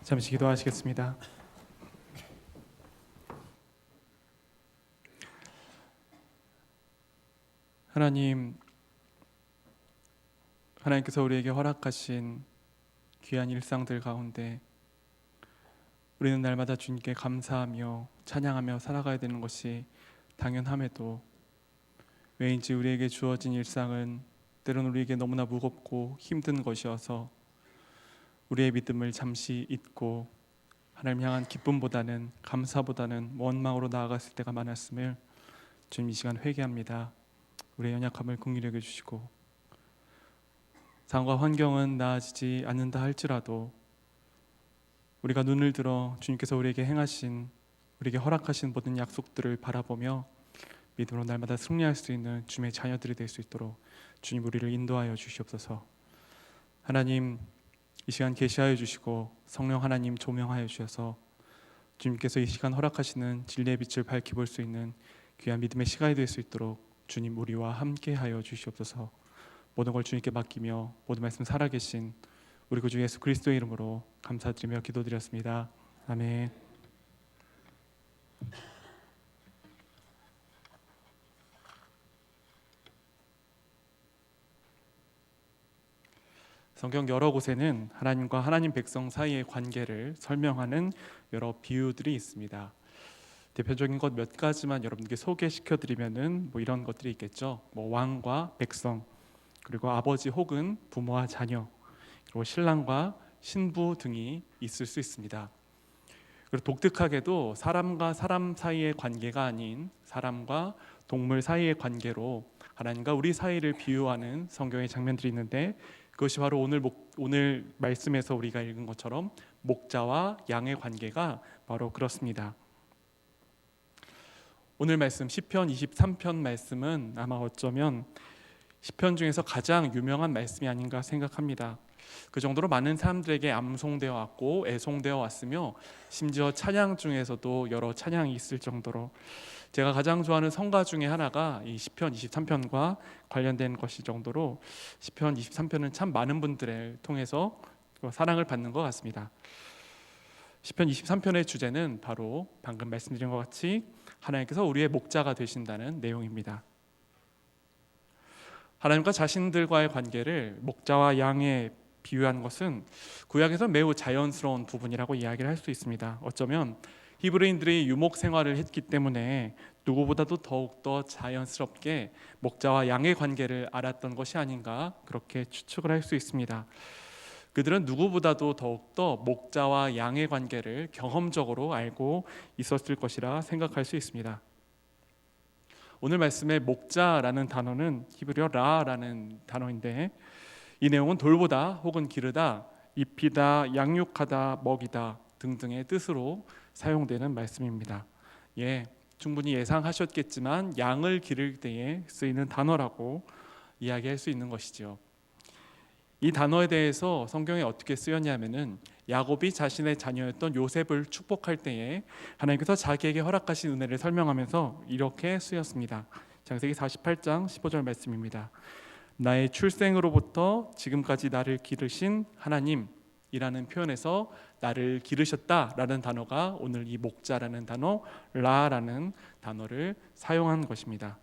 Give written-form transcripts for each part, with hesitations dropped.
잠시 기도하시겠습니다. 하나님, 하나님께서 우리에게 허락하신 귀한 일상들 가운데 우리는 날마다 주님께 감사하며 찬양하며 살아가야 되는 것이 당연함에도 왜인지 우리에게 주어진 일상은 때로는 우리에게 너무나 무겁고 힘든 것이어서 우리의 믿음을 잠시 잊고 하나님 향한 기쁨보다는 감사보다는 원망으로 나아갔을 때가 많았음을 주님 이 시간 회개합니다. 우리의 연약함을 긍휼히 여겨주시고 상황과 환경은 나아지지 않는다 할지라도 우리가 눈을 들어 주님께서 우리에게 행하신, 우리에게 허락하신 모든 약속들을 바라보며 믿음으로 날마다 승리할 수 있는 주님의 자녀들이 될 수 있도록 주님 우리를 인도하여 주시옵소서. 하나님, 이 시간 계시하여 주시고 성령 하나님 조명하여 주셔서 주님께서 이 시간 허락하시는 진리의 빛을 밝히 볼 수 있는 귀한 믿음의 시간이 될 수 있도록 주님 우리와 함께하여 주시옵소서. 모든 걸 주님께 맡기며 모든 말씀 살아계신 우리 구주 예수 그리스도의 이름으로 감사드리며 기도드렸습니다. 아멘. 성경 여러 곳에는 하나님과 하나님 백성 사이의 관계를 설명하는 여러 비유들이 있습니다. 대표적인 것 몇 가지만 여러분께 소개시켜드리면은 이런 것들이 있겠죠. 왕과 백성, 그리고 아버지 혹은 부모와 자녀, 그리고 신랑과 신부 등이 있을 수 있습니다. 그리고 독특하게도 사람과 사람 사이의 관계가 아닌 사람과 동물 사이의 관계로 하나님과 우리 사이를 비유하는 성경의 장면들이 있는데 그것이 바로 오늘 말씀에서 우리가 읽은 것처럼 목자와 양의 관계가 바로 그렇습니다. 오늘 말씀 시편 23편 말씀은 아마 어쩌면 시편 중에서 가장 유명한 말씀이 아닌가 생각합니다. 그 정도로 많은 사람들에게 암송되어 왔고 애송되어 왔으며 심지어 찬양 중에서도 여러 찬양이 있을 정도로 제가 가장 좋아하는 성가 중에 하나가 이 시편 23편과 관련된 것일 정도로 시편 23편은 참 많은 분들을 통해서 사랑을 받는 것 같습니다. 시편 23편의 주제는 바로 방금 말씀드린 것 같이 하나님께서 우리의 목자가 되신다는 내용입니다. 하나님과 자신들과의 관계를 목자와 양에 비유한 것은 구약에서 매우 자연스러운 부분이라고 이야기를 할 수 있습니다. 어쩌면 히브리인들이 유목 생활을 했기 때문에 누구보다도 더욱더 자연스럽게 목자와 양의 관계를 알았던 것이 아닌가 그렇게 추측을 할 수 있습니다. 그들은 누구보다도 더욱더 목자와 양의 관계를 경험적으로 알고 있었을 것이라 생각할 수 있습니다. 오늘 말씀의 목자라는 단어는 히브리어 라라는 단어인데 이 내용은 돌보다 혹은 기르다, 입히다, 양육하다, 먹이다 등등의 뜻으로 사용되는 말씀입니다. 충분히 예상하셨겠지만 양을 기를 때에 쓰이는 단어라고 이야기할 수 있는 것이죠. 이 단어에 대해서 성경에 어떻게 쓰였냐면은 야곱이 자신의 자녀였던 요셉을 축복할 때에 하나님께서 자기에게 허락하신 은혜를 설명하면서 이렇게 쓰였습니다. 창세기 48장 15절 말씀입니다. 나의 출생으로부터 지금까지 나를 기르신 하나님이라는 표현에서 나를 기르셨다라는 단어가 오늘 이 목자라는 단어 라라는 단어를 사용한 것입니다.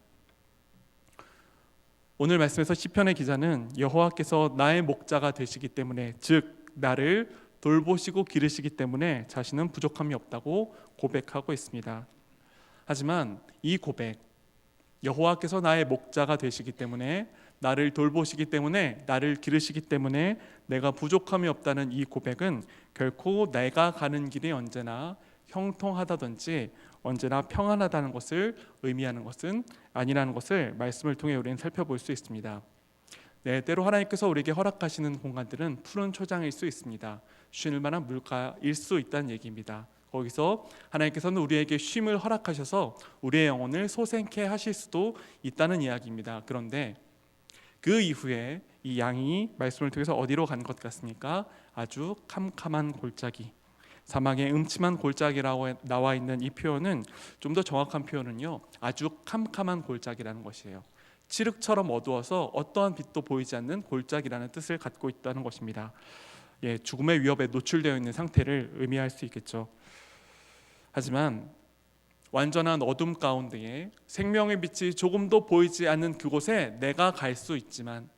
오늘 말씀에서 시편의 기자는 여호와께서 나의 목자가 되시기 때문에 즉 나를 돌보시고 기르시기 때문에 자신은 부족함이 없다고 고백하고 있습니다. 하지만 이 고백, 여호와께서 나의 목자가 되시기 때문에 나를 돌보시기 때문에 나를 기르시기 때문에 내가 부족함이 없다는 이 고백은 결코 내가 가는 길이 언제나 형통하다든지 언제나 평안하다는 것을 의미하는 것은 아니라는 것을 말씀을 통해 우리는 살펴볼 수 있습니다. 때로 하나님께서 우리에게 허락하시는 공간들은 푸른 초장일 수 있습니다. 쉴 만한 물가일 수 있다는 얘기입니다. 거기서 하나님께서는 우리에게 쉼을 허락하셔서 우리의 영혼을 소생케 하실 수도 있다는 이야기입니다. 그런데 그 이후에 이 양이 말씀을 통해서 어디로 간 것 같습니까? 아주 캄캄한 골짜기, 사막의 음침한 골짜기라고 나와 있는 이 표현은 좀 더 정확한 표현은요, 아주 캄캄한 골짜기라는 것이에요. 칠흑처럼 어두워서 어떠한 빛도 보이지 않는 골짜기라는 뜻을 갖고 있다는 것입니다. 죽음의 위협에 노출되어 있는 상태를 의미할 수 있겠죠. 하지만 완전한 어둠 가운데에 생명의 빛이 조금도 보이지 않는 그곳에 내가 갈 수 있지만,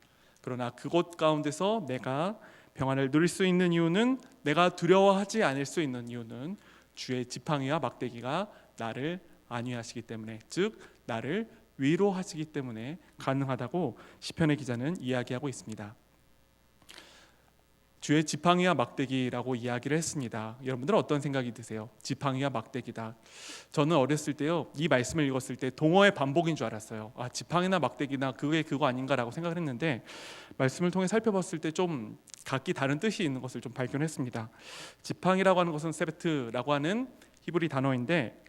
그러나 그곳 가운데서 내가 평안을 누릴 수 있는 이유는, 내가 두려워하지 않을 수 있는 이유는 주의 지팡이와 막대기가 나를 안위하시기 때문에, 즉 나를 위로하시기 때문에 가능하다고 시편의 기자는 이야기하고 있습니다. 주의 지팡이와 막대기라고 이야기를 했습니다. 여러분들은 어떤 생각이 드세요? 지팡이와 막대기다. 저는 어렸을 때요, 이 말씀을 읽었을 때 동어의 반복인 줄 알았어요. 지팡이나 막대기나 그게 그거 아닌가라고 생각을 했는데, 말씀을 통해 살펴봤을 때 좀 각기 다른 뜻이 있는 것을 좀 발견했습니다. 지팡이라고 하는 것은 세베트라고 하는 히브리 단어인데,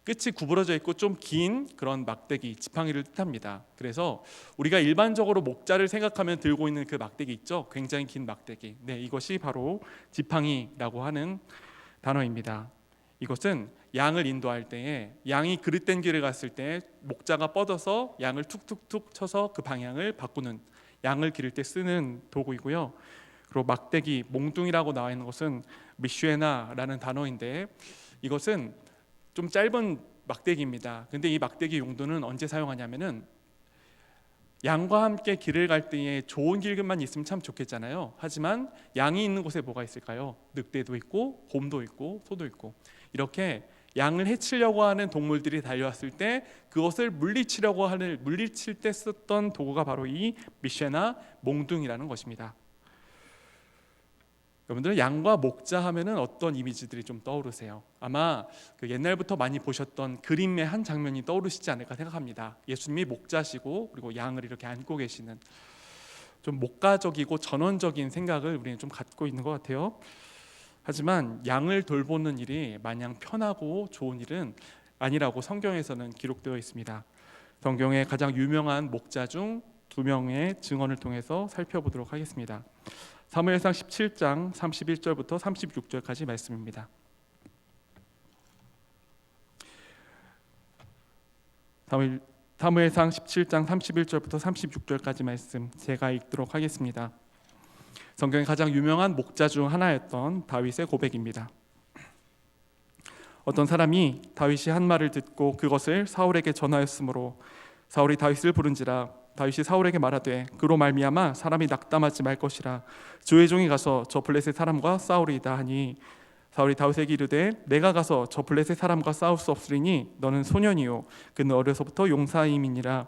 끝이 구부러져 있고 좀 긴 그런 막대기, 지팡이를 뜻합니다. 그래서 우리가 일반적으로 목자를 생각하면 들고 있는 그 막대기 있죠? 굉장히 긴 막대기. 이것이 바로 지팡이라고 하는 단어입니다. 이것은 양을 인도할 때에, 양이 그릇된 길을 갔을 때 목자가 뻗어서 양을 툭툭툭 쳐서 그 방향을 바꾸는, 양을 기를 때 쓰는 도구이고요. 그리고 막대기, 몽둥이라고 나와 있는 것은 미슈에나라는 단어인데, 이것은 좀 짧은 막대기입니다. 근데 이 막대기 용도는 언제 사용하냐면은, 양과 함께 길을 갈 때에 좋은 길만 있으면 참 좋겠잖아요. 하지만 양이 있는 곳에 뭐가 있을까요? 늑대도 있고 곰도 있고 소도 있고, 이렇게 양을 해치려고 하는 동물들이 달려왔을 때 그것을 물리칠 때 썼던 도구가 바로 이 미쉐나 몽둥이라는 것입니다. 여러분들은 양과 목자 하면은 어떤 이미지들이 좀 떠오르세요? 아마 그 옛날부터 많이 보셨던 그림의 한 장면이 떠오르시지 않을까 생각합니다. 예수님이 목자시고 그리고 양을 이렇게 안고 계시는, 좀 목가적이고 전원적인 생각을 우리는 좀 갖고 있는 것 같아요. 하지만 양을 돌보는 일이 마냥 편하고 좋은 일은 아니라고 성경에서는 기록되어 있습니다. 성경의 가장 유명한 목자 중 2명의 증언을 통해서 살펴보도록 하겠습니다. 사무엘상 17장 31절부터 36절까지 말씀입니다. 사무엘상 17장 31절부터 36절까지 말씀 제가 읽도록 하겠습니다. 성경의 가장 유명한 목자 중 하나였던 다윗의 고백입니다. 어떤 사람이 다윗이 한 말을 듣고 그것을 사울에게 전하였으므로 사울이 다윗을 부른지라. 다윗이 사울에게 말하되 그로 말미암아 사람이 낙담하지 말 것이라. 주의 종이 가서 저 블레셋 사람과 싸우리이다 하니, 사울이 다윗에게 이르되 내가 가서 저 블레셋 사람과 싸울 수 없으리니 너는 소년이요 그는 어려서부터 용사임이니라.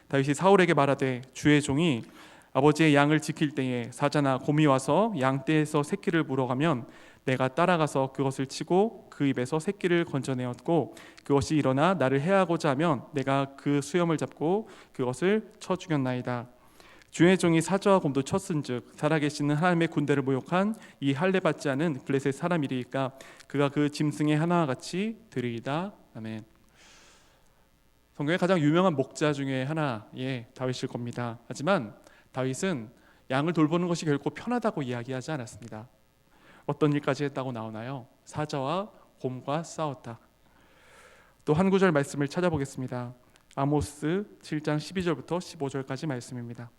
다윗이 사울에게 말하되 주의 종이 아버지의 양을 지킬 때에 사자나 곰이 와서 양떼에서 새끼를 물어가면 내가 따라가서 그것을 치고 그 입에서 새끼를 건져내었고, 그것이 일어나 나를 해하고자 하면 내가 그 수염을 잡고 그것을 쳐 죽였나이다. 주의 종이 사자와 곰도 쳤은즉 살아계시는 하나님의 군대를 모욕한 이 할례 받지 않은 블레셋 사람이리까 그가 그 짐승의 하나와 같이 되리이다. 아멘. 성경의 가장 유명한 목자 중에 하나의 다윗일 겁니다. 하지만 다윗은 양을 돌보는 것이 결코 편하다고 이야기하지 않았습니다. 어떤 일까지 했다고 나오나요? 사자와 곰과 싸웠다. 또 한 구절 말씀을 찾아보겠습니다. 아모스 7장 12절부터 15절까지 말씀입니다.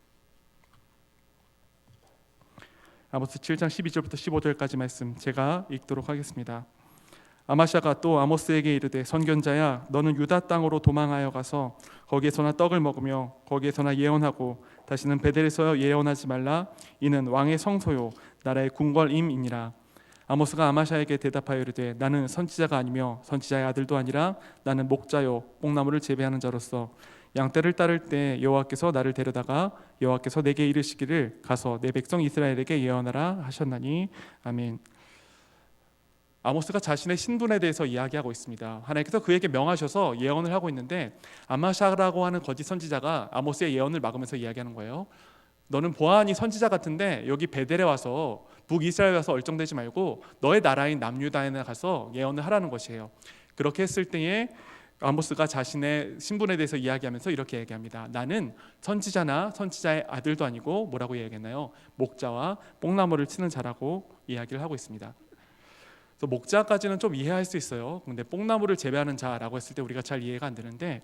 아모스 7장 12절부터 15절까지 말씀 제가 읽도록 하겠습니다. 아마샤가 또 아모스에게 이르되 선견자야, 너는 유다 땅으로 도망하여 가서 거기에서나 떡을 먹으며 거기에서나 예언하고 다시는 베델에서 예언하지 말라. 이는 왕의 성소요 나라의 궁궐임이니라. 아모스가 아마샤에게 대답하여 이르되 나는 선지자가 아니며 선지자의 아들도 아니라 나는 목자요 뽕나무를 재배하는 자로서 양떼를 따를 때 여호와께서 나를 데려다가 여호와께서 내게 이르시기를 가서 내 백성 이스라엘에게 예언하라 하셨나니. 아멘. 아모스가 자신의 신분에 대해서 이야기하고 있습니다. 하나님께서 그에게 명하셔서 예언을 하고 있는데, 아마샤라고 하는 거짓 선지자가 아모스의 예언을 막으면서 이야기하는 거예요. 너는 보아하니 선지자 같은데 여기 베델에 와서 북이스라엘 와서 얼쩡대지 말고 너의 나라인 남유다에 가서 예언을 하라는 것이에요. 그렇게 했을 때에 아모스가 자신의 신분에 대해서 이야기하면서 이렇게 얘기합니다. 나는 선지자나 선지자의 아들도 아니고 뭐라고 이야기했나요? 목자와 뽕나무를 치는 자라고 이야기를 하고 있습니다. 그래서 목자까지는 좀 이해할 수 있어요. 근데 뽕나무를 재배하는 자라고 했을 때 우리가 잘 이해가 안 되는데,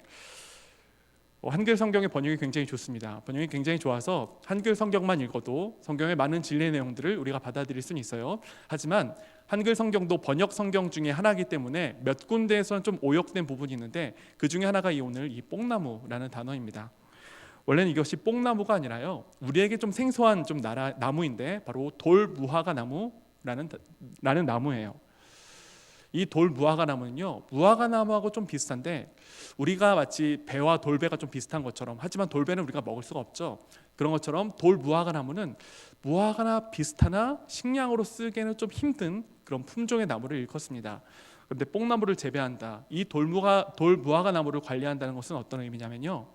한글 성경의 번역이 굉장히 좋습니다. 번역이 굉장히 좋아서 한글 성경만 읽어도 성경의 많은 진리의 내용들을 우리가 받아들일 수는 있어요. 하지만 한글 성경도 번역 성경 중에 하나이기 때문에 몇 군데에서는 좀 오역된 부분이 있는데 그 중에 하나가 오늘 이 뽕나무라는 단어입니다. 원래는 이것이 뽕나무가 아니라요, 우리에게 좀 생소한 좀 나무인데 바로 돌무화과 나무라는 나무예요. 이 돌무화과 나무는요, 무화과 나무하고 좀 비슷한데 우리가 마치 배와 돌배가 좀 비슷한 것처럼, 하지만 돌배는 우리가 먹을 수가 없죠. 그런 것처럼 돌무화과 나무는 무화과나 비슷하나 식량으로 쓰기에는 좀 힘든 그런 품종의 나무를 일컫습니다. 그런데 뽕나무를 재배한다, 이 돌무화과 나무를 관리한다는 것은 어떤 의미냐면요,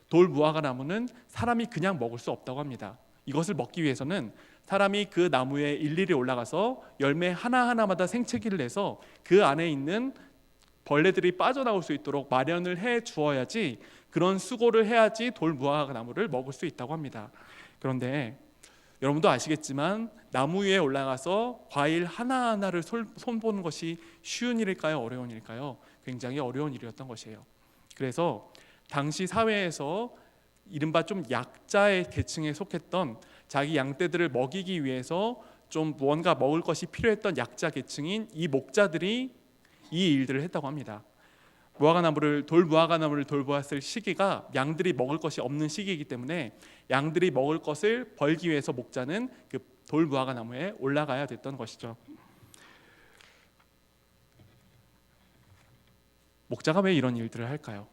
돌무화과 나무는 사람이 그냥 먹을 수 없다고 합니다. 이것을 먹기 위해서는 사람이 그 나무에 일일이 올라가서 열매 하나하나마다 생채기를 내서 그 안에 있는 벌레들이 빠져나올 수 있도록 마련을 해 주어야지, 그런 수고를 해야지 돌무화과 나무를 먹을 수 있다고 합니다. 그런데 여러분도 아시겠지만 나무 위에 올라가서 과일 하나하나를 손보는 것이 쉬운 일일까요? 어려운 일일까요? 굉장히 어려운 일이었던 것이에요. 그래서 당시 사회에서 이른바 좀 약자의 계층에 속했던, 자기 양떼들을 먹이기 위해서 좀 무언가 먹을 것이 필요했던 약자 계층인 이 목자들이 이 일들을 했다고 합니다. 돌무화과 나무를 돌보았을 시기가 양들이 먹을 것이 없는 시기이기 때문에 양들이 먹을 것을 벌기 위해서 목자는 그 돌무화과 나무에 올라가야 됐던 것이죠. 목자가 왜 이런 일들을 할까요?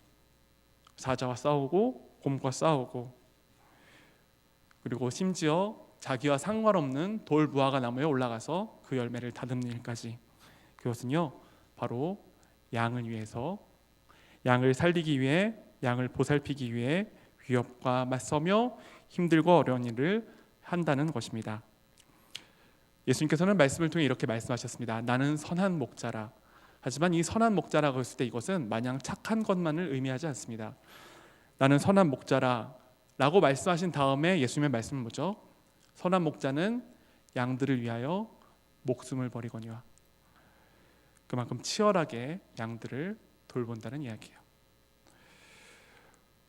사자와 싸우고 곰과 싸우고, 그리고 심지어 자기와 상관없는 돌무화과 나무에 올라가서 그 열매를 다듬는 일까지. 그것은요, 바로 양을 위해서, 양을 살리기 위해, 양을 보살피기 위해 위협과 맞서며 힘들고 어려운 일을 한다는 것입니다. 예수님께서는 말씀을 통해 이렇게 말씀하셨습니다. 나는 선한 목자라. 하지만 이 선한 목자라고 했을 때 이것은 마냥 착한 것만을 의미하지 않습니다. 나는 선한 목자라 라고 말씀하신 다음에 예수님의 말씀은 뭐죠? 선한 목자는 양들을 위하여 목숨을 버리거니와. 그만큼 치열하게 양들을 돌본다는 이야기예요.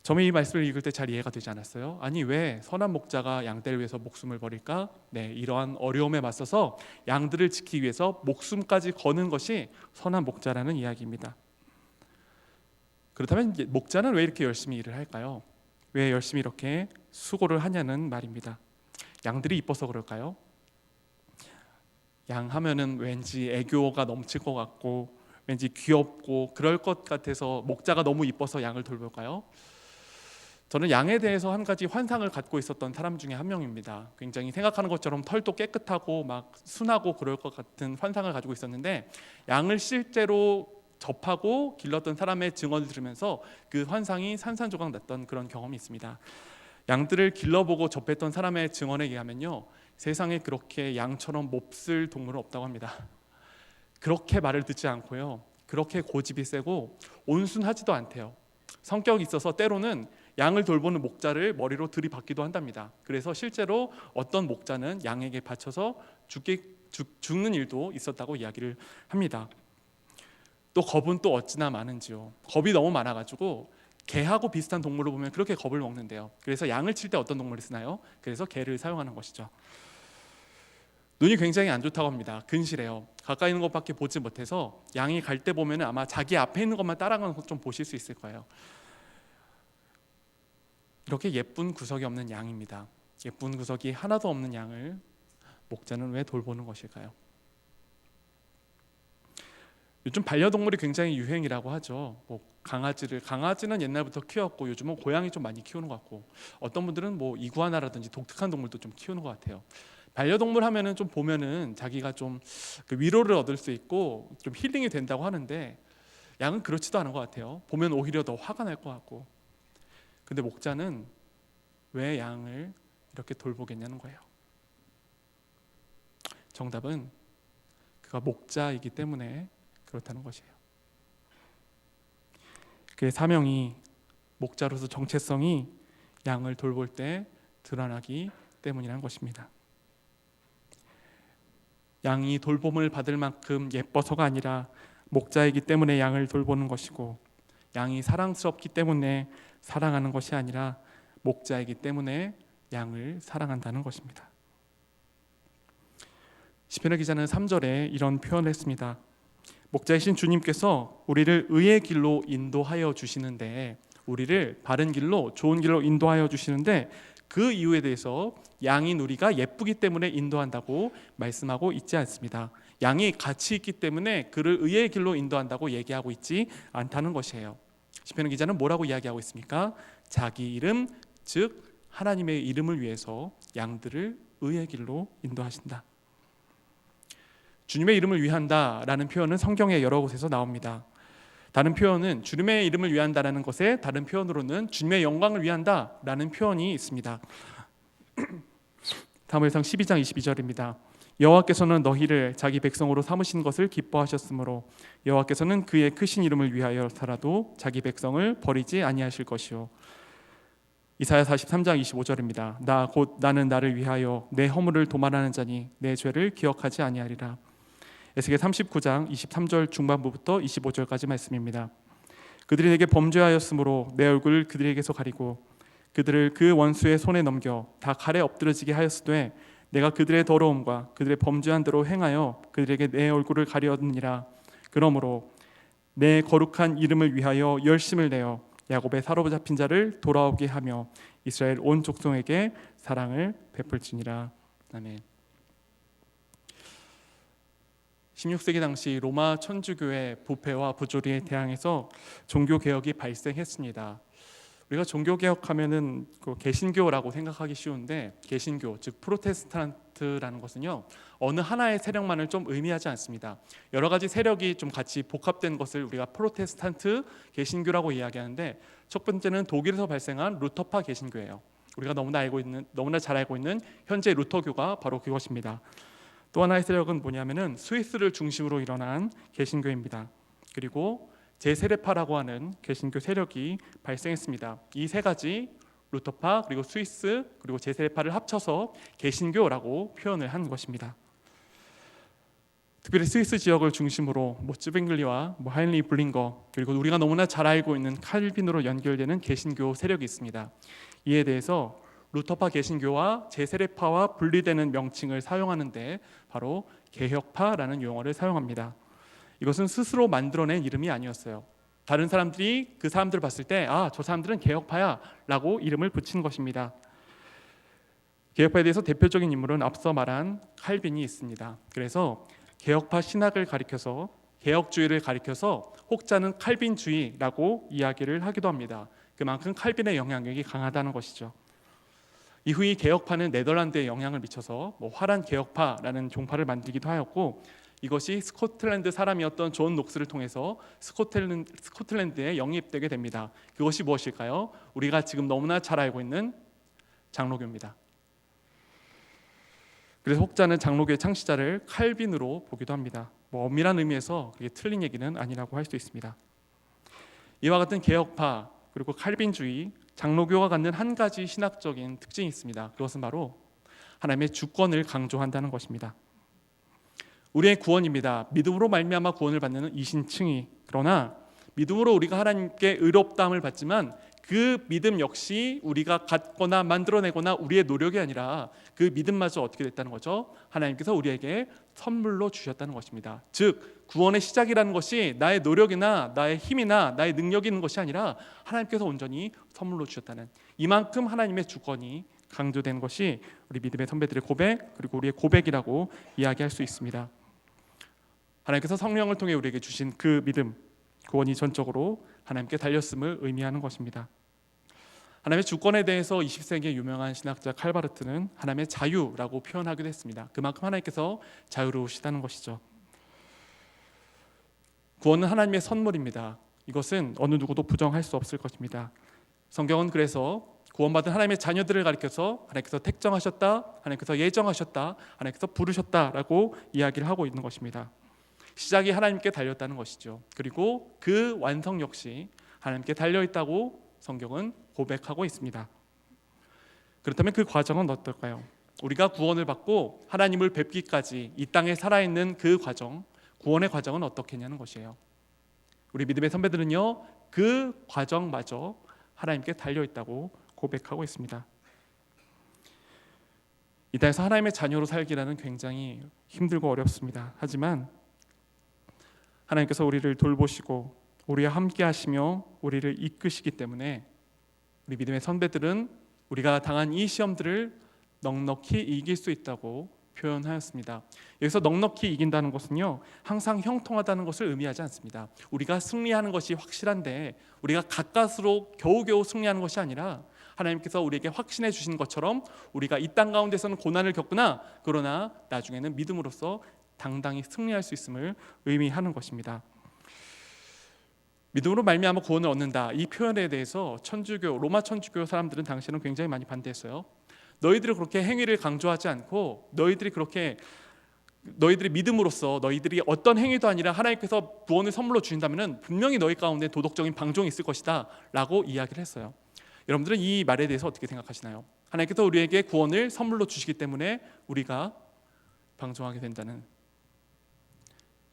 저는 이 말씀을 읽을 때 잘 이해가 되지 않았어요. 아니, 왜 선한 목자가 양떼를 위해서 목숨을 버릴까? 네, 이러한 어려움에 맞서서 양들을 지키기 위해서 목숨까지 거는 것이 선한 목자라는 이야기입니다. 그렇다면 목자는 왜 이렇게 열심히 일을 할까요? 왜 열심히 이렇게 수고를 하냐는 말입니다. 양들이 이뻐서 그럴까요? 양 하면은 왠지 애교가 넘칠 것 같고 왠지 귀엽고 그럴 것 같아서 목자가 너무 이뻐서 양을 돌볼까요? 저는 양에 대해서 한 가지 환상을 갖고 있었던 사람 중에 한 명입니다. 굉장히 생각하는 것처럼 털도 깨끗하고 막 순하고 그럴 것 같은 환상을 가지고 있었는데, 양을 실제로 접하고 길렀던 사람의 증언을 들으면서 그 환상이 산산조각 났던 그런 경험이 있습니다. 양들을 길러보고 접했던 사람의 증언에 의하면요, 세상에 그렇게 양처럼 몹쓸 동물은 없다고 합니다. 그렇게 말을 듣지 않고요, 그렇게 고집이 세고 온순하지도 않대요. 성격이 있어서 때로는 양을 돌보는 목자를 머리로 들이받기도 한답니다. 그래서 실제로 어떤 목자는 양에게 받쳐서 죽는 일도 있었다고 이야기를 합니다. 또 겁은 또 어찌나 많은지요. 겁이 너무 많아가지고 개하고 비슷한 동물을 보면 그렇게 겁을 먹는데요. 그래서 양을 칠 때 어떤 동물을 쓰나요? 그래서 개를 사용하는 것이죠. 눈이 굉장히 안 좋다고 합니다. 근실해요. 가까이 있는 것밖에 보지 못해서 양이 갈 때 보면 아마 자기 앞에 있는 것만 따라가는 것 좀 보실 수 있을 거예요. 이렇게 예쁜 구석이 없는 양입니다. 예쁜 구석이 하나도 없는 양을 목자는 왜 돌보는 것일까요? 요즘 반려동물이 굉장히 유행이라고 하죠. 강아지는 옛날부터 키웠고 요즘은 고양이 좀 많이 키우는 것 같고, 어떤 분들은 이구아나라든지 독특한 동물도 좀 키우는 것 같아요. 반려동물 하면은 좀 보면은 자기가 좀 그 위로를 얻을 수 있고 좀 힐링이 된다고 하는데, 양은 그렇지도 않은 것 같아요. 보면 오히려 더 화가 날 것 같고. 근데 목자는 왜 양을 이렇게 돌보겠냐는 거예요. 정답은 그가 목자이기 때문에 그렇다는 것이에요. 그의 사명이, 목자로서 정체성이 양을 돌볼 때 드러나기 때문이라는 것입니다. 양이 돌봄을 받을 만큼 예뻐서가 아니라 목자이기 때문에 양을 돌보는 것이고, 양이 사랑스럽기 때문에 사랑하는 것이 아니라 목자이기 때문에 양을 사랑한다는 것입니다. 시편의 기자는 3절에 이런 표현을 했습니다. 목자이신 주님께서 우리를 의의 길로 인도하여 주시는데, 우리를 바른 길로, 좋은 길로 인도하여 주시는데, 그 이유에 대해서 양인 우리가 예쁘기 때문에 인도한다고 말씀하고 있지 않습니다. 양이 가치 있기 때문에 그를 의의 길로 인도한다고 얘기하고 있지 않다는 것이에요. 시편 기자는 뭐라고 이야기하고 있습니까? 자기 이름, 즉 하나님의 이름을 위해서 양들을 의의 길로 인도하신다. 주님의 이름을 위한다라는 표현은 성경의 여러 곳에서 나옵니다. 다른 표현은 주님의 이름을 위한다라는 것에 다른 표현으로는 주님의 영광을 위한다라는 표현이 있습니다. 사무엘상 12장 22절입니다. 여호와께서는 너희를 자기 백성으로 삼으신 것을 기뻐하셨으므로 여호와께서는 그의 크신 이름을 위하여서라도 자기 백성을 버리지 아니하실 것이요. 이사야 43장 25절입니다. 나 곧 나는 나를 위하여 내 허물을 도말하는 자니 내 죄를 기억하지 아니하리라. 에스겔 39장 23절 중반부부터 25절까지 말씀입니다. 그들이 내게 범죄하였으므로 내 얼굴을 그들에게서 가리고 그들을 그 원수의 손에 넘겨 다 칼에 엎드러지게 하였으되 내가 그들의 더러움과 그들의 범죄한 대로 행하여 그들에게 내 얼굴을 가리었느니라. 그러므로 내 거룩한 이름을 위하여 열심을 내어 야곱의 사로잡힌 자를 돌아오게 하며 이스라엘 온 족속에게 사랑을 베풀지니라. 아멘. 16세기 당시 로마 천주교의 부패와 부조리에 대항해서 종교개혁이 발생했습니다. 우리가 종교개혁하면은 그 개신교라고 생각하기 쉬운데, 개신교 즉 프로테스탄트라는 것은요 어느 하나의 세력만을 좀 의미하지 않습니다. 여러 가지 세력이 좀 같이 복합된 것을 우리가 프로테스탄트 개신교라고 이야기하는데, 첫 번째는 독일에서 발생한 루터파 개신교예요. 우리가 너무나 잘 알고 있는 현재 루터교가 바로 그것입니다. 또 하나의 세력은 뭐냐면은 스위스를 중심으로 일어난 개신교입니다. 그리고 제세례파라고 하는 개신교 세력이 발생했습니다. 이 세 가지, 루터파 그리고 스위스 그리고 제세례파를 합쳐서 개신교라고 표현을 한 것입니다. 특별히 스위스 지역을 중심으로 쯔빙글리와 하인리 블링거, 그리고 우리가 너무나 잘 알고 있는 칼빈으로 연결되는 개신교 세력이 있습니다. 이에 대해서 루터파 개신교와 제세례파와 분리되는 명칭을 사용하는데 바로 개혁파라는 용어를 사용합니다. 이것은 스스로 만들어낸 이름이 아니었어요. 다른 사람들이 그 사람들을 봤을 때 저 사람들은 개혁파야 라고 이름을 붙인 것입니다. 개혁파에 대해서 대표적인 인물은 앞서 말한 칼빈이 있습니다. 그래서 개혁파 신학을 가리켜서, 개혁주의를 가리켜서 혹자는 칼빈주의라고 이야기를 하기도 합니다. 그만큼 칼빈의 영향력이 강하다는 것이죠. 이후 이 개혁파는 네덜란드에 영향을 미쳐서 화란 개혁파라는 종파를 만들기도 하였고, 이것이 스코틀랜드 사람이었던 존 녹스를 통해서 스코틀랜드에 영입되게 됩니다. 그것이 무엇일까요? 우리가 지금 너무나 잘 알고 있는 장로교입니다. 그래서 혹자는 장로교의 창시자를 칼빈으로 보기도 합니다. 엄밀한 의미에서 그게 틀린 얘기는 아니라고 할 수 있습니다. 이와 같은 개혁파 그리고 칼빈주의, 장로교가 갖는 한 가지 신학적인 특징이 있습니다. 그것은 바로 하나님의 주권을 강조한다는 것입니다. 우리의 구원입니다. 믿음으로 말미암아 구원을 받는 이신층이, 그러나 믿음으로 우리가 하나님께 의롭다함을 받지만 그 믿음 역시 우리가 갖거나 만들어내거나 우리의 노력이 아니라 그 믿음마저 어떻게 됐다는 거죠? 하나님께서 우리에게 선물로 주셨다는 것입니다. 즉 구원의 시작이라는 것이 나의 노력이나 나의 힘이나 나의 능력이 있는 것이 아니라 하나님께서 온전히 선물로 주셨다는, 이만큼 하나님의 주권이 강조된 것이 우리 믿음의 선배들의 고백, 그리고 우리의 고백이라고 이야기할 수 있습니다. 하나님께서 성령을 통해 우리에게 주신 그 믿음, 구원이 전적으로 하나님께 달렸음을 의미하는 것입니다. 하나님의 주권에 대해서 20세기의 유명한 신학자 칼바르트는 하나님의 자유라고 표현하기도 했습니다. 그만큼 하나님께서 자유로우시다는 것이죠. 구원은 하나님의 선물입니다. 이것은 어느 누구도 부정할 수 없을 것입니다. 성경은 그래서 구원받은 하나님의 자녀들을 가리켜서 하나님께서 택정하셨다, 하나님께서 예정하셨다, 하나님께서 부르셨다라고 이야기를 하고 있는 것입니다. 시작이 하나님께 달렸다는 것이죠. 그리고 그 완성 역시 하나님께 달려있다고 성경은 고백하고 있습니다. 그렇다면 그 과정은 어떨까요? 우리가 구원을 받고 하나님을 뵙기까지 이 땅에 살아있는 그 과정, 구원의 과정은 어떻겠냐는 것이에요. 우리 믿음의 선배들은요, 그 과정마저 하나님께 달려 있다고 고백하고 있습니다. 이 땅에서 하나님의 자녀로 살기라는 굉장히 힘들고 어렵습니다. 하지만 하나님께서 우리를 돌보시고 우리와 함께 하시며 우리를 이끄시기 때문에 우리 믿음의 선배들은 우리가 당한 이 시험들을 넉넉히 이길 수 있다고 표현하였습니다. 여기서 넉넉히 이긴다는 것은요, 항상 형통하다는 것을 의미하지 않습니다. 우리가 승리하는 것이 확실한데 우리가 가까스로 겨우겨우 승리하는 것이 아니라 하나님께서 우리에게 확신해 주신 것처럼 우리가 이 땅 가운데서는 고난을 겪으나 그러나 나중에는 믿음으로써 당당히 승리할 수 있음을 의미하는 것입니다. 믿음으로 말미암아 구원을 얻는다, 이 표현에 대해서 천주교, 로마 천주교 사람들은 당시에는 굉장히 많이 반대했어요. 너희들이 그렇게 행위를 강조하지 않고 너희들이 믿음으로써 너희들이 어떤 행위도 아니라 하나님께서 구원을 선물로 주신다면 분명히 너희 가운데 도덕적인 방종이 있을 것이다 라고 이야기를 했어요. 여러분들은 이 말에 대해서 어떻게 생각하시나요? 하나님께서 우리에게 구원을 선물로 주시기 때문에 우리가 방종하게 된다는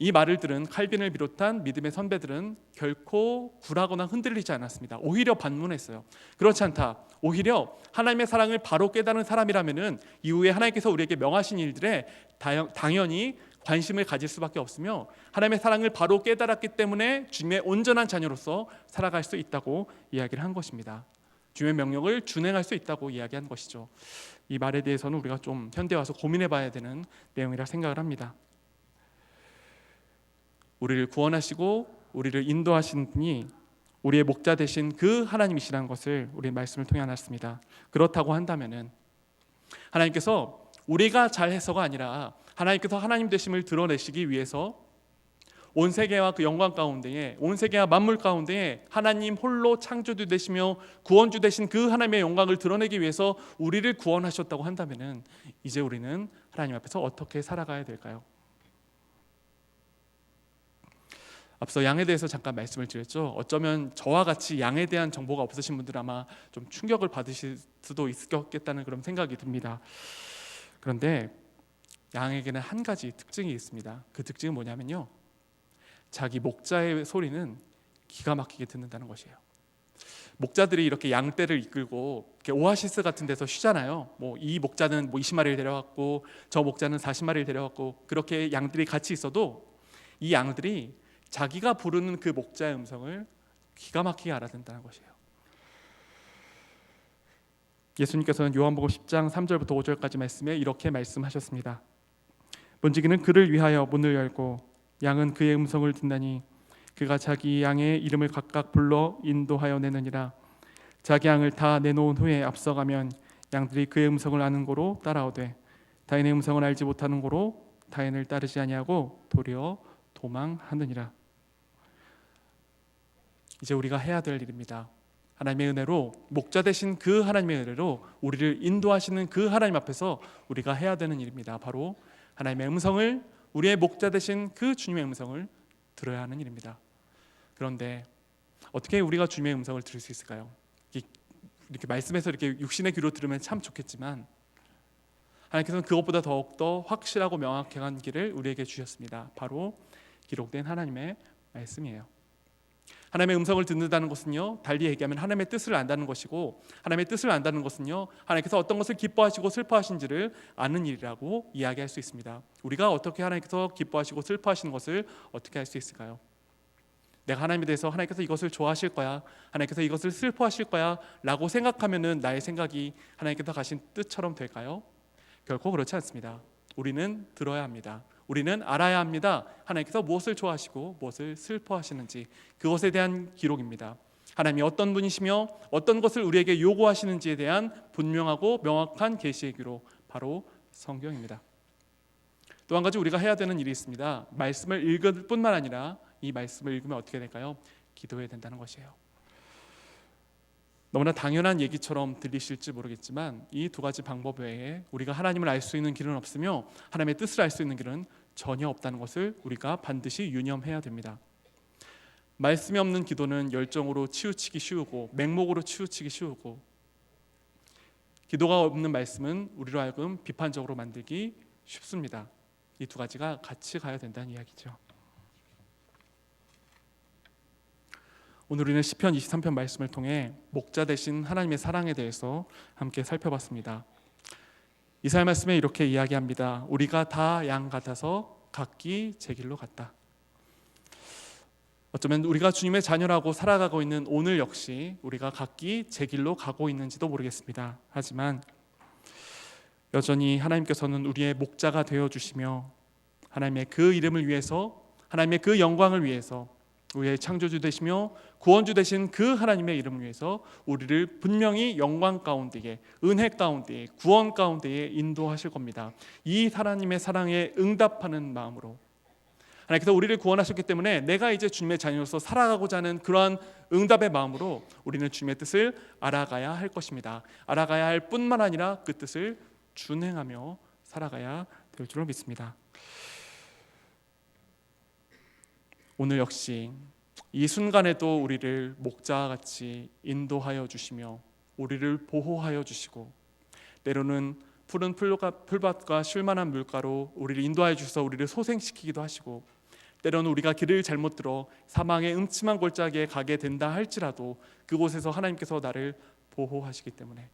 이 말을 들은 칼빈을 비롯한 믿음의 선배들은 결코 굴하거나 흔들리지 않았습니다. 오히려 반문했어요. 그렇지 않다. 오히려 하나님의 사랑을 바로 깨달은 사람이라면은 이후에 하나님께서 우리에게 명하신 일들에 당연히 관심을 가질 수밖에 없으며 하나님의 사랑을 바로 깨달았기 때문에 주님의 온전한 자녀로서 살아갈 수 있다고 이야기를 한 것입니다. 주님의 명령을 준행할 수 있다고 이야기한 것이죠. 이 말에 대해서는 우리가 좀 현대에 와서 고민해 봐야 되는 내용이라 생각을 합니다. 우리를 구원하시고 우리를 인도하신 분이 우리의 목자 되신 그 하나님이시라는 것을 우리 말씀을 통해 알았습니다. 그렇다고 한다면은 하나님께서 우리가 잘해서가 아니라 하나님께서 하나님 되심을 드러내시기 위해서 온 세계와 그 영광 가운데에, 온 세계와 만물 가운데에 하나님 홀로 창조주 되시며 구원주 되신 그 하나님의 영광을 드러내기 위해서 우리를 구원하셨다고 한다면은 이제 우리는 하나님 앞에서 어떻게 살아가야 될까요? 앞서 양에 대해서 잠깐 말씀을 드렸죠. 어쩌면 저와 같이 양에 대한 정보가 없으신 분들 아마 좀 충격을 받으실 수도 있겠다는 그런 생각이 듭니다. 그런데 양에게는 한 가지 특징이 있습니다. 그 특징은 뭐냐면요, 자기 목자의 소리는 기가 막히게 듣는다는 것이에요. 목자들이 이렇게 양떼를 이끌고 이렇게 오아시스 같은 데서 쉬잖아요. 이 목자는 20마리를 데려왔고 저 목자는 40마리를 데려왔고 그렇게 양들이 같이 있어도 이 양들이 자기가 부르는 그 목자의 음성을 기가 막히게 알아듣는다는 것이에요. 예수님께서는 요한복음 10장 3절부터 5절까지 말씀에 이렇게 말씀하셨습니다. 문지기는 그를 위하여 문을 열고 양은 그의 음성을 듣나니 그가 자기 양의 이름을 각각 불러 인도하여 내느니라. 자기 양을 다 내놓은 후에 앞서가면 양들이 그의 음성을 아는 고로 따라오되 타인의 음성을 알지 못하는 고로 타인을 따르지 아니하고 도리어 도망하느니라. 이제 우리가 해야 될 일입니다. 하나님의 은혜로, 목자 되신 그 하나님의 은혜로 우리를 인도하시는 그 하나님 앞에서 우리가 해야 되는 일입니다. 바로 하나님의 음성을, 우리의 목자 되신 그 주님의 음성을 들어야 하는 일입니다. 그런데 어떻게 우리가 주님의 음성을 들을 수 있을까요? 이렇게 말씀에서 이렇게 육신의 귀로 들으면 참 좋겠지만 하나님께서는 그것보다 더욱더 확실하고 명확한 길을 우리에게 주셨습니다. 바로 기록된 하나님의 말씀이에요. 하나님의 음성을 듣는다는 것은요, 달리 얘기하면 하나님의 뜻을 안다는 것이고, 하나님의 뜻을 안다는 것은요, 하나님께서 어떤 것을 기뻐하시고 슬퍼하신지를 아는 일이라고 이야기할 수 있습니다. 우리가 어떻게 하나님께서 기뻐하시고 슬퍼하시는 것을 어떻게 할 수 있을까요? 내가 하나님에 대해서 하나님께서 이것을 좋아하실 거야, 하나님께서 이것을 슬퍼하실 거야 라고 생각하면은 나의 생각이 하나님께서 가신 뜻처럼 될까요? 결코 그렇지 않습니다. 우리는 들어야 합니다. 우리는 알아야 합니다. 하나님께서 무엇을 좋아하시고 무엇을 슬퍼하시는지, 그것에 대한 기록입니다. 하나님이 어떤 분이시며 어떤 것을 우리에게 요구하시는지에 대한 분명하고 명확한 계시의 기록, 바로 성경입니다. 또 한 가지 우리가 해야 되는 일이 있습니다. 말씀을 읽을 뿐만 아니라 이 말씀을 읽으면 어떻게 될까요? 기도해야 된다는 것이에요. 너무나 당연한 얘기처럼 들리실지 모르겠지만 이 두 가지 방법 외에 우리가 하나님을 알 수 있는 길은 없으며 하나님의 뜻을 알 수 있는 길은 전혀 없다는 것을 우리가 반드시 유념해야 됩니다. 말씀이 없는 기도는 열정으로 치우치기 쉬우고 맹목으로 치우치기 쉬우고, 기도가 없는 말씀은 우리로 하여금 비판적으로 만들기 쉽습니다. 이 두 가지가 같이 가야 된다는 이야기죠. 오늘 우리는 시편 23편 말씀을 통해 목자 되신 하나님의 사랑에 대해서 함께 살펴봤습니다. 이사야 말씀에 이렇게 이야기합니다. 우리가 다 양 같아서 각기 제 길로 갔다. 어쩌면 우리가 주님의 자녀라고 살아가고 있는 오늘 역시 우리가 각기 제 길로 가고 있는지도 모르겠습니다. 하지만 여전히 하나님께서는 우리의 목자가 되어주시며 하나님의 그 이름을 위해서, 하나님의 그 영광을 위해서, 우리의 창조주 되시며 구원주 되신 그 하나님의 이름을 위해서 우리를 분명히 영광 가운데에, 은혜 가운데에, 구원 가운데에 인도하실 겁니다. 이 하나님의 사랑에 응답하는 마음으로 하나님께서 우리를 구원하셨기 때문에 내가 이제 주님의 자녀로서 살아가고자 하는 그러한 응답의 마음으로 우리는 주님의 뜻을 알아가야 할 것입니다. 알아가야 할 뿐만 아니라 그 뜻을 준행하며 살아가야 될 줄로 믿습니다. 오늘 역시 이 순간에도 우리를 목자같이 인도하여 주시며 우리를 보호하여 주시고 때로는 푸른 풀밭과 쉴만한 물가로 우리를 인도하여 주셔서 우리를 소생시키기도 하시고 때로는 우리가 길을 잘못 들어 사망의 음침한 골짜기에 가게 된다 할지라도 그곳에서 하나님께서 나를 보호하시기 때문에,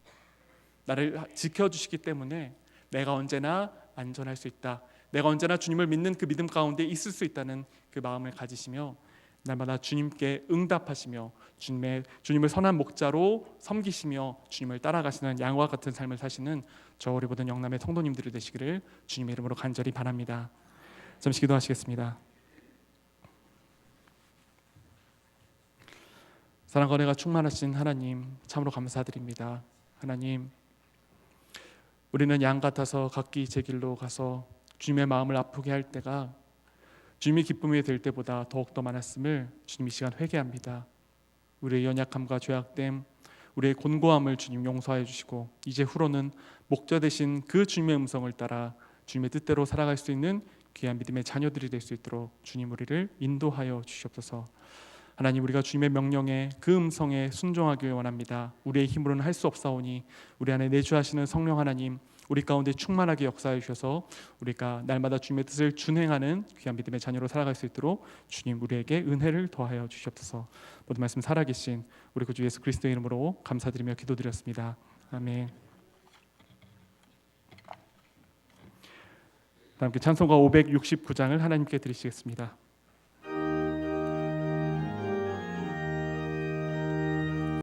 나를 지켜주시기 때문에 내가 언제나 안전할 수 있다, 내가 언제나 주님을 믿는 그 믿음 가운데 있을 수 있다는 그 마음을 가지시며 날마다 주님께 응답하시며 주님을 선한 목자로 섬기시며 주님을 따라가시는 양과 같은 삶을 사시는 저 우리 모든 영남의 성도님들이 되시기를 주님의 이름으로 간절히 바랍니다. 잠시 기도하시겠습니다. 사랑과 은혜가 충만하신 하나님, 참으로 감사드립니다. 하나님, 우리는 양 같아서 각기 제 길로 가서 주님의 마음을 아프게 할 때가 주님이 기쁨이 될 때보다 더욱더 많았음을 주님 이 시간 회개합니다. 우리의 연약함과 죄악됨, 우리의 곤고함을 주님 용서하여 주시고 이제 후로는 목자 되신 그 주님의 음성을 따라 주님의 뜻대로 살아갈 수 있는 귀한 믿음의 자녀들이 될 수 있도록 주님 우리를 인도하여 주시옵소서. 하나님, 우리가 주님의 명령에 그 음성에 순종하길 원합니다. 우리의 힘으로는 할 수 없사오니 우리 안에 내주하시는 성령 하나님, 우리 가운데 충만하게 역사해 주셔서 우리가 날마다 주님의 뜻을 준행하는 귀한 믿음의 자녀로 살아갈 수 있도록 주님 우리에게 은혜를 더하여 주시옵소서. 모든 말씀 살아계신 우리 구주 예수 그리스도의 이름으로 감사드리며 기도드렸습니다. 아멘. 함께 찬송가 569장을 하나님께 드리시겠습니다.